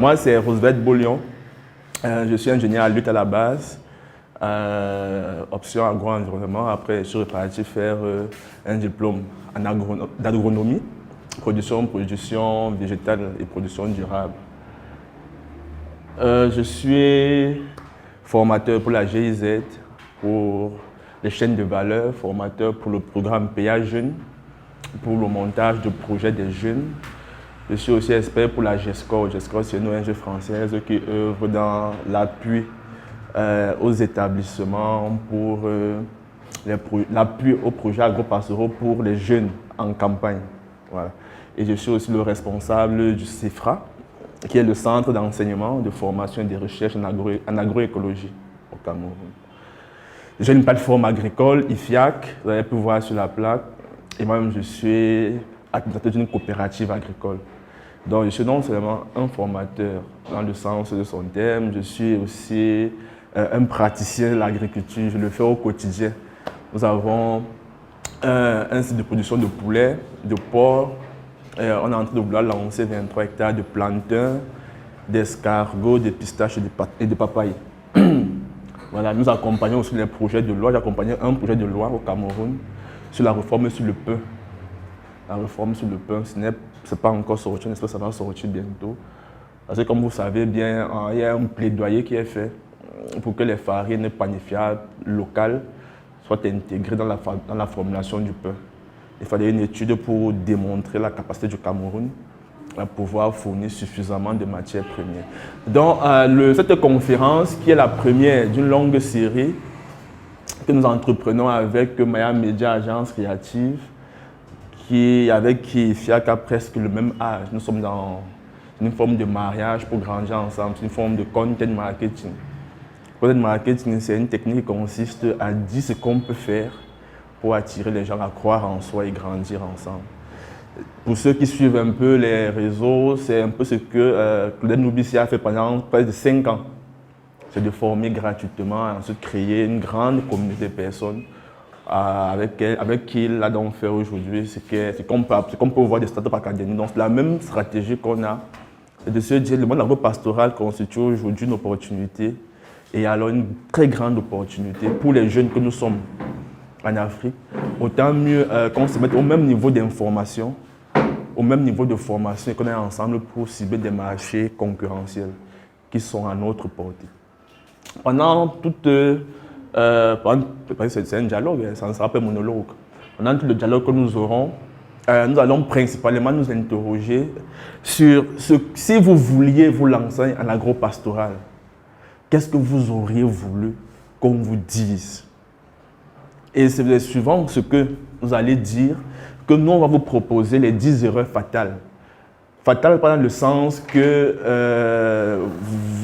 Moi, c'est Roosevelt Boulion. Je suis ingénieur à lutte à la base. Option agro-environnement. Après, je suis reparti faire un diplôme d'agronomie, production végétale et production durable. Je suis formateur pour la GIZ, pour les chaînes de valeur, formateur pour le programme PA Jeunes, pour le montage de projets des jeunes. Je suis aussi expert pour la GESCO. GESCO, c'est une ONG française qui œuvre dans l'appui aux établissements pour l'appui aux projets agro-pastoraux pour les jeunes en campagne. Voilà. Et je suis aussi le responsable du CIFRA, qui est le centre d'enseignement, de formation et de recherche en agroécologie au Cameroun. J'ai une plateforme agricole, IFIAC, vous avez pu voir sur la plaque. Et moi-même, je suis administrateur d'une coopérative agricole. Donc, je suis non seulement un formateur dans le sens de son terme, je suis aussi un praticien de l'agriculture, je le fais au quotidien. Nous avons un site de production de poulets, de porcs. On est en train de vouloir lancer 23 hectares de plantains, d'escargots, de pistaches et de papayes. Voilà, nous accompagnons aussi les projets de loi. J'ai accompagné un projet de loi au Cameroun sur la réforme sur le pain. La réforme sur le pain, ce n'est pas encore sorti, j'espère que ça va sortir bientôt. Parce que comme vous savez bien, il y a un plaidoyer qui est fait pour que les farines panifiables locales soient intégrées dans la formulation du pain. Il fallait une étude pour démontrer la capacité du Cameroun à pouvoir fournir suffisamment de matières premières. Donc, cette conférence, qui est la première d'une longue série que nous entreprenons avec Maya Media Agence Créative, avec qui FIAC a presque le même âge. Nous sommes dans une forme de mariage pour grandir ensemble, c'est une forme de content marketing. Content marketing, c'est une technique qui consiste à dire ce qu'on peut faire pour attirer les gens à croire en soi et grandir ensemble. Pour ceux qui suivent un peu les réseaux, c'est un peu ce que Claudette Noubissi a fait pendant près de 5 ans. C'est de former gratuitement et ensuite créer une grande communauté de personnes avec qui il a donc fait aujourd'hui. C'est qu'on peut voir des startups académiques. Donc, la même stratégie qu'on a, c'est de se dire que le monde agro-pastoral constitue aujourd'hui une opportunité et alors une très grande opportunité pour les jeunes que nous sommes en Afrique. Autant mieux qu'on se mette au même niveau d'information, au même niveau de formation et qu'on est ensemble pour cibler des marchés concurrentiels qui sont à notre portée. Pendant toute... c'est un dialogue, ça ne sera pas un monologue. Pendant tout le dialogue que nous aurons, nous allons principalement nous interroger sur si vous vouliez vous lancer en agro-pastoral, qu'est-ce que vous auriez voulu qu'on vous dise? Et c'est suivant ce que vous allez dire que nous, on va vous proposer les 10 erreurs fatales. Fatales pas dans le sens que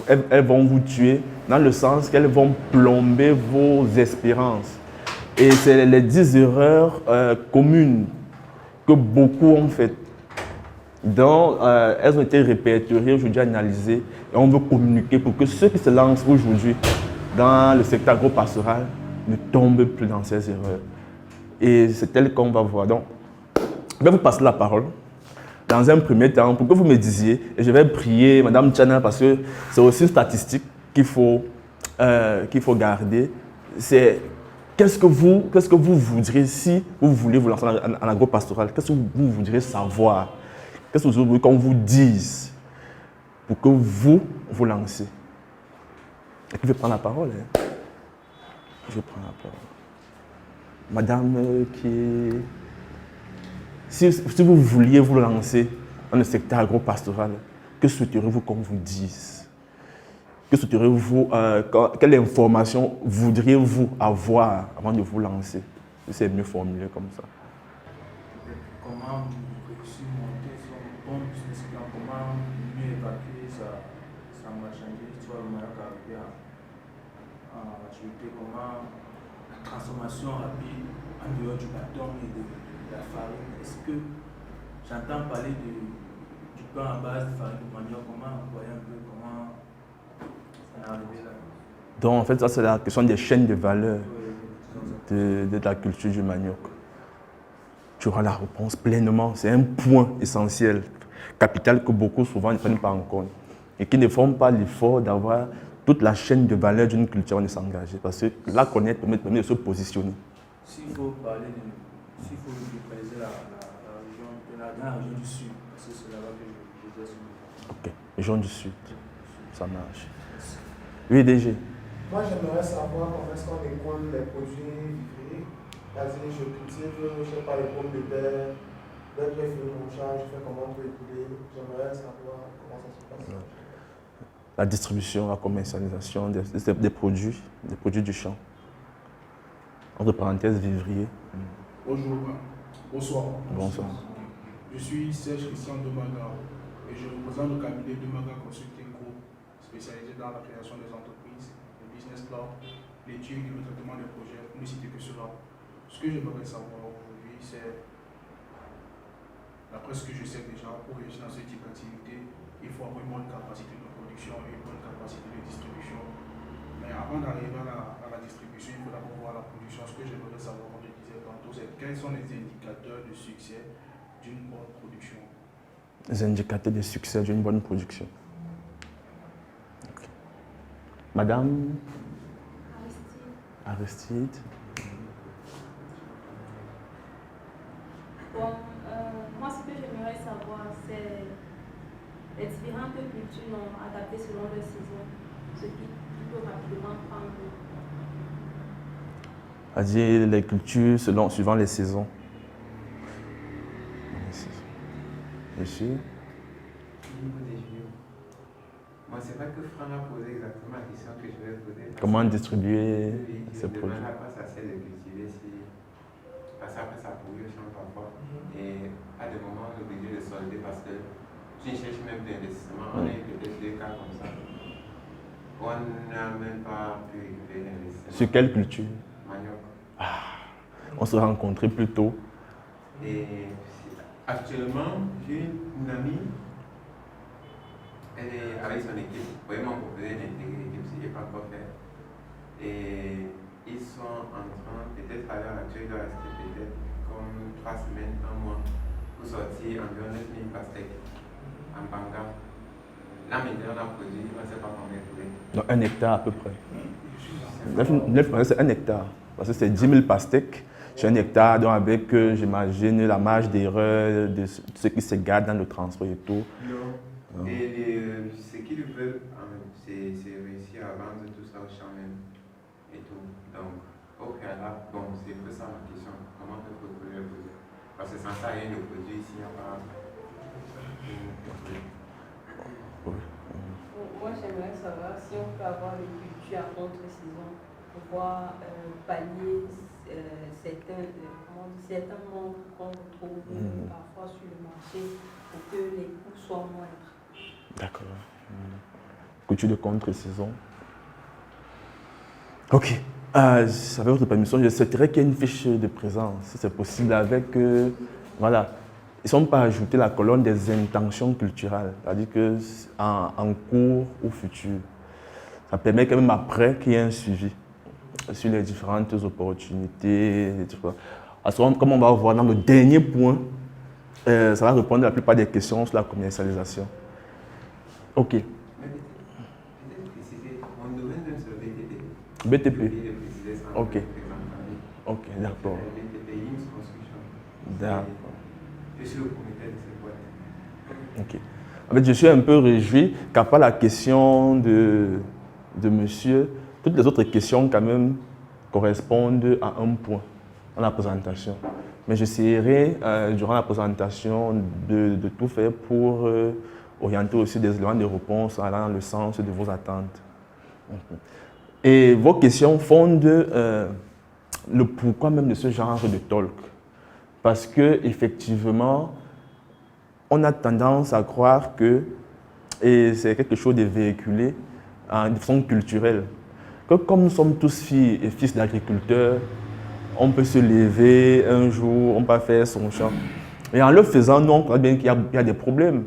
elles vont vous tuer, dans le sens qu'elles vont plomber vos espérances. Et c'est les 10 erreurs communes que beaucoup ont faites. Donc, elles ont été répertoriées, aujourd'hui analysées, et on veut communiquer pour que ceux qui se lancent aujourd'hui dans le secteur agro-pastoral ne tombent plus dans ces erreurs. Et c'est tel qu'on va voir. Donc, je vais vous passer la parole. Dans un premier temps, pour que vous me disiez, et je vais prier Madame Tchana parce que c'est aussi une statistique qu'il faut garder, c'est qu'est-ce que vous voudriez si vous voulez vous lancer en agro-pastoral, qu'est-ce que vous voudriez savoir, qu'est-ce que vous voulez qu'on vous dise pour que vous vous lancez. Et puis je vais prendre la parole. Hein. Je vais prendre la parole. Madame Si vous vouliez vous lancer dans le secteur agro-pastoral, que souhaiteriez-vous qu'on vous dise? Que souhaiteriez-vous, quelle information voudriez-vous avoir avant de vous lancer? C'est mieux formulé comme ça. Comment réussir à monter son bon business plan? Comment mieux évacuer sa marchandise, soit le meilleur arriver à maturité? Comment la transformation rapide en dehors du bâton et de la farine? Est-ce que j'entends parler du pain à base de farine de manioc? Comment voyez un peu comment ça est arrivé là? Donc en fait, ça c'est la question des chaînes de valeur de la culture du manioc. Tu auras la réponse pleinement. C'est un point essentiel, capital que beaucoup souvent ne prennent pas en compte. et qui ne font pas l'effort d'avoir toute la chaîne de valeur d'une culture avant de s'engager. Parce que la connaître permet de se positionner. S'il faut localiser la région, la région du Sud, parce que c'est là-bas que je vais sur. Ok, région du Sud, ça marche. Oui, DG. Moi, j'aimerais savoir comment est-ce qu'on écoule les produits vivriers. C'est-à-dire, je cultive, je ne sais pas, les pommes de terre, dès que j'ai fini mon champ, je fais comment on peut écouler. J'aimerais savoir comment ça se passe. La distribution, la commercialisation des produits du champ. Entre parenthèses, vivrier. Bonjour, bonsoir. Bonsoir. Je suis Serge Christian Domaga et je représente le cabinet Domaga Consulting Group, spécialisé dans la création des entreprises, le business plan, l'étude et le traitement des projets, pour ne citer que cela. Ce que j'aimerais savoir aujourd'hui, c'est, d'après ce que je sais déjà, pour réussir dans ce type d'activité, il faut avoir une bonne capacité de production et une bonne capacité de distribution. Mais avant d'arriver à la distribution, il faut d'abord voir la production. Ce que j'aimerais savoir, comme je disais tantôt, c'est quels sont les indicateurs de succès d'une bonne production. Les indicateurs de succès d'une bonne production. Okay. Madame Aristide. Bon, moi ce que j'aimerais savoir, c'est les différentes cultures non adaptées selon leur saison, ce qui peut rapidement prendre. C'est-à-dire les cultures suivant les saisons. Monsieur. Moi, c'est vrai que Franck a posé exactement la question que je vais poser. Comment distribuer ces produits? produits? Pas ça, c'est de cultiver, parce qu'après ça pourrit au champ parfois. Et à des moments, on est obligé de solder parce que tu cherches même d'investissement. On a eu peut-être 2 cas comme ça. On n'a même pas pu récupérer l'investissement. Sur quelle culture? Manioc. On se rencontrait plus tôt. Et actuellement, j'ai une amie, elle est avec son équipe, vraiment proposé d'intégrer l'équipe, ce n'est pas encore fait. Et ils sont en train, peut-être à l'heure actuelle, il doit rester peut-être comme 3 semaines, 1 mois, pour sortir environ 9000 pastèques en banga. Là maintenant, on a produit, on ne sait pas combien de poulet. Donc 1 hectare à peu près. 9, c'est 1 hectare. Parce que c'est 10 000 pastèques sur 1 hectare, donc avec, j'imagine, la marge d'erreur de ceux qui se gardent dans le transport et tout. Non. Et ce qu'ils veulent, c'est réussir à vendre tout ça au champ même et tout. Donc, au préalable, bon, c'est un peu ça ma question. Comment on peut produire le produit? Parce que sans ça, rien de produit ici, il n'y a pas. Moi, j'aimerais savoir si on peut avoir des cultures à contre-saison pour pouvoir pallier certains manques qu'on retrouve parfois sur le marché pour que les coûts soient moindres. D'accord. Culture de contre-saison. Ok. Avec votre permission, je souhaiterais qu'il y ait une fiche de présence, si c'est possible, avec. Voilà. Ils ne sont pas ajoutés la colonne des intentions culturelles, c'est-à-dire qu'en cours ou futur. Ça permet quand même après qu'il y ait un suivi sur les différentes opportunités. Comme on va voir dans le dernier point, ça va répondre à la plupart des questions sur la commercialisation. Ok. Mais peut-être préciser, mon domaine même c'est le BTP. BTP. Ok. Ok, d'accord. BTP, IMS Construction. D'accord. Je suis le propriétaire de cette boîte. Ok. En fait, je suis un peu réjoui qu'à part la question de monsieur, toutes les autres questions quand même correspondent à un point dans la présentation. Mais j'essaierai durant la présentation de tout faire pour orienter aussi des éléments de réponse allant dans le sens de vos attentes. Et vos questions fondent le pourquoi même de ce genre de talk. Parce qu'effectivement, on a tendance à croire que, et c'est quelque chose de véhiculé de façon culturelle, que comme nous sommes tous filles et fils d'agriculteurs, on peut se lever un jour, on peut faire son champ. Et en le faisant, nous, on croit bien qu'il y a des problèmes.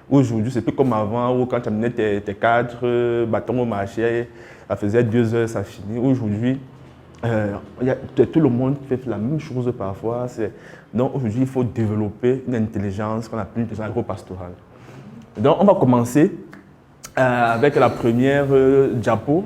Aujourd'hui, c'est plus comme avant, où quand tu amenais tes 4 bâtons au marché, ça faisait 2 heures, ça finit. Aujourd'hui, tout le monde fait la même chose parfois. Donc aujourd'hui, il faut développer une intelligence qu'on appelle une intelligence agro-pastorale. Donc on va commencer avec la première Diapo,